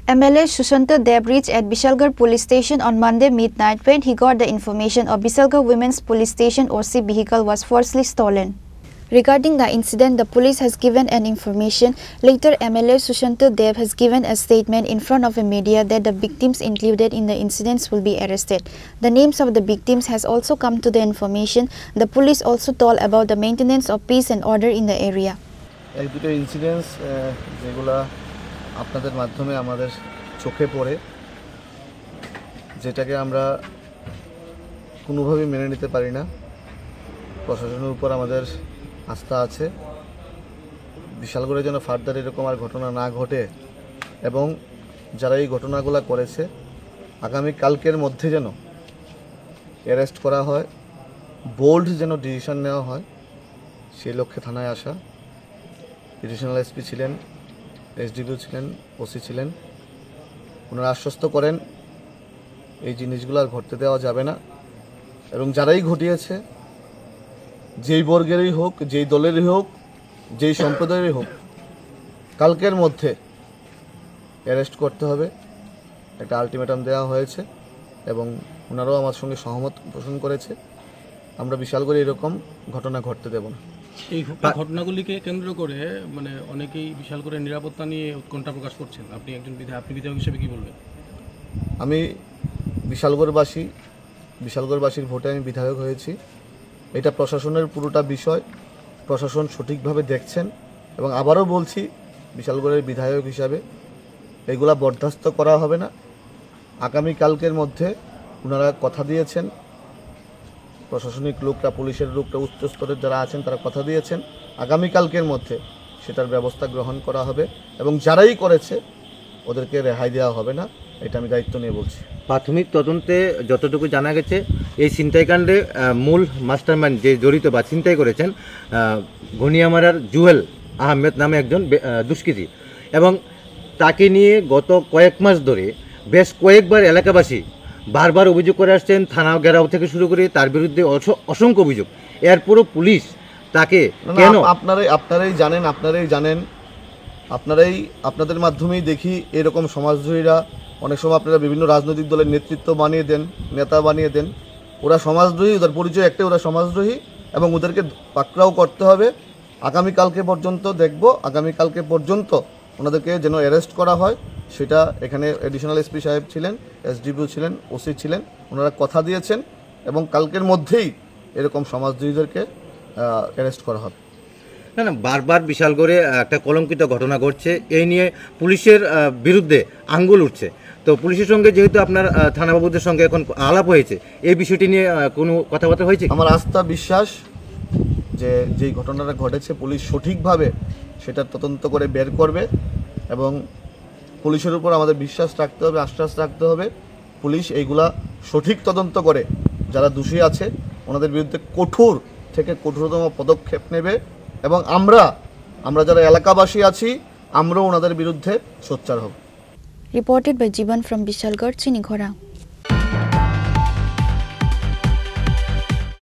MLA Sushanta Deb reached at Bishalgarh police station on Monday midnight when he got the information of Bishalgarh Women's Police Station OC vehicle was forcibly stolen. Regarding the incident, the police has given an information. Later, MLA Sushanta Deb has given a statement in front of the media that the victims included in the incidents will be arrested. The names of the victims has also come to the information. The police also told about the maintenance of peace and order in the area. Incidents যেগুলা আপনাদের মাধ্যমে আমাদের চোখে পড়ে, যেটাকে আমরা কোনোভাবেই মেনে নিতে পারি না। প্রশাসনের উপর আমাদের আস্থা আছে, বিশালগড়ে যেন ফার্দার এরকম আর ঘটনা না ঘটে এবং যারা এই ঘটনাগুলো করেছে আগামী কালকের মধ্যে যেন অ্যারেস্ট করা হয়, বোল্ড যেন ডিসিশন নেওয়া হয়, সেই লক্ষ্যে থানায় আসা। এডিশনাল এসপি ছিলেন, এসডিপিও ছিলেন, ওসি ছিলেন। ওনারা আশ্বস্ত করেন এই জিনিসগুলো আর ঘটতে দেওয়া যাবে না এবং যারাই ঘটিয়েছে, যেই বর্গেরই হোক, যেই দলেরই হোক, যেই সম্প্রদায়েরই হোক, কালকের মধ্যে অ্যারেস্ট করতে হবে, একটা আলটিমেটাম দেওয়া হয়েছে এবং ওনারাও আমার সঙ্গে সহমত পোষণ করেছে। আমরা বিশালগড়ে এরকম ঘটনা ঘটতে দেব না। এই ঘটনাগুলিকে কেন্দ্র করে মানে অনেকেই বিশালগড়ের নিরাপত্তা নিয়ে উৎকণ্ঠা প্রকাশ করছেন। আপনি একজন বিধায়ক হিসেবে কি বলবেন? আমি বিশালগড়বাসীর ভোটে আমি বিধায়ক হয়েছি। এটা প্রশাসনের পুরোটা বিষয়, প্রশাসন সঠিকভাবে দেখছেন এবং আবারও বলছি, বিশালগড়ের বিধায়ক হিসাবে এগুলা বরদাস্ত করা হবে না। আগামীকালকের মধ্যে ওনারা কথা দিয়েছেন, প্রশাসনিক লোকরা, পুলিশের লোকরা, উচ্চ স্তরের যারা আছেন তারা কথা দিয়েছেন, আগামীকালকের মধ্যে সেটার ব্যবস্থা গ্রহণ করা হবে এবং যারাই করেছে ওদেরকে রেহাই দেওয়া হবে না, এটা আমি দায়িত্ব নিয়ে বলছি। প্রাথমিক তদন্তে যতটুকু জানা গেছে, এই ছিনতাইকাণ্ডে মূল মাস্টারমাইন্ড যে জড়িত বা ছিনতাই করেছেন ঘনিয়ামারার জুয়েল আহমেদ নামে একজন দুষ্কৃতী এবং তাকে নিয়ে গত কয়েক মাস ধরে বেশ কয়েকবার এলাকাবাসী বারবার অভিযোগ করে আসছেন। থানা ঘেরাও থেকে শুরু করে তার বিরুদ্ধে অসংখ্য অভিযোগ। এরপরও পুলিশ তাকে কেন? আপনাদের মাধ্যমেই দেখি এরকম সমাজদ্রোহীরা অনেক সময় আপনারা বিভিন্ন রাজনৈতিক দলের নেতৃত্ব বানিয়ে দেন, নেতা বানিয়ে দেন। ওরা সমাজদ্রোহী, ওদের পরিচয় একটাই, ওরা সমাজদ্রোহী এবং ওদেরকে পাকড়াও করতে হবে। আগামীকালকে পর্যন্ত দেখব, আগামীকালকে পর্যন্ত ওনাদেরকে যেন অ্যারেস্ট করা হয়, সেটা এখানে এডিশনাল এসপি সাহেব ছিলেন, এসডিপিও ছিলেন, ওসি ছিলেন, ওনারা কথা দিয়েছেন এবং কালকের মধ্যেই এরকম সমাজদ্রোহীদেরকে অ্যারেস্ট করা হবে। না, বারবার বিশালগড়ে একটা কলঙ্কিত ঘটনা ঘটছে, এই নিয়ে পুলিশের বিরুদ্ধে আঙ্গুল উঠছে। তো পুলিশের সঙ্গে যেহেতু আপনার থানাবাবুদের সঙ্গে এখন আলাপ হয়েছে, এই বিষয়টি নিয়ে কোনো কথাবার্তা হয়েছে? আমার আস্থা, বিশ্বাস যে যেই ঘটনাটা ঘটেছে পুলিশ সঠিকভাবে সেটা তদন্ত করে বের করবে এবং পুলিশের উপর আমাদের বিশ্বাস রাখতে হবে, আশ্বাস রাখতে হবে। পুলিশ এইগুলা সঠিক তদন্ত করে যারা দোষী আছে ওনাদের বিরুদ্ধে কঠোর থেকে কঠোরতম পদক্ষেপ নেবে এবং আমরা যারা এলাকাবাসী আছি আমরাও ওনাদের বিরুদ্ধে সোচ্চার হব। Reported by Jiban from Bishalgarh, Chinikhora.